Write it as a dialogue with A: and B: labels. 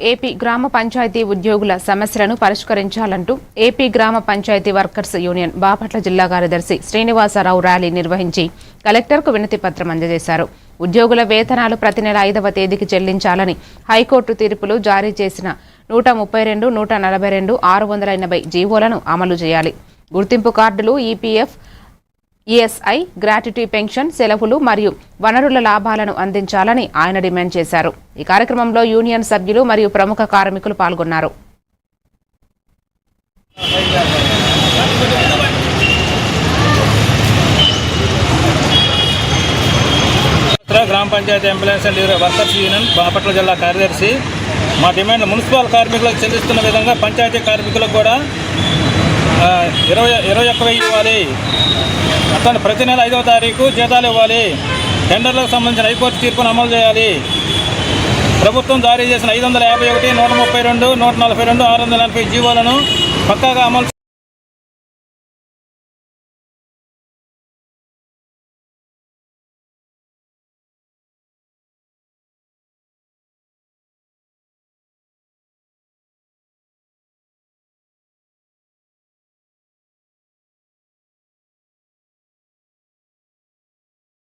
A: AP గ్రామ పంచాయతీ ఉద్యోగుల సమస్యలను పరిష్కరించాలంటూ ఏపీ గ్రామ పంచాయతీ వర్కర్స్ యూనియన్ బాపట్ల జిల్లా కార్యదర్శి శ్రీనివాసరావు ర్యాలీ నిర్వహించి కలెక్టర్కు వినతి పత్రం అందజేశారు. ఉద్యోగుల వేతనాలు ప్రతి నెల 5వ తేదీకి చెల్లించాలని హైకోర్టు తీర్పులు జారీ చేసిన 132, 142, 680 జీవోలను అమలు చేయాలి. గుర్తింపు కార్డులు, ఈపీఎఫ్, ఈఎస్ఐ, గ్రాట్యుటీ పెన్షన్, సెలవులు మరియు వనరుల లాభాలను అందించాలని ఆయన డిమాండ్ చేశారు. ఈ కార్యక్రమంలో యూనియన్ సభ్యులు మరియు ప్రముఖ కార్మికులు పాల్గొన్నారు.
B: Gram Panchayat employees and workers union Bapatla జిల్లా కార్యదర్శి. మా డిమాండ్ మున్సిపల్ కార్మికులకు చెల్లిస్తున్న విధంగా పంచాయతీ కార్మికులకు కూడా 21,000 ఇవ్వాలి. అతను ప్రతి నెల 5వ తారీఖు జీతాలు ఇవ్వాలి. టెండర్లకు సంబంధించిన హైకోర్టు తీర్పును అమలు చేయాలి. ప్రభుత్వం జారీ చేసిన 551, 132, 142, 640 జీవోలను పక్కాగా అమలు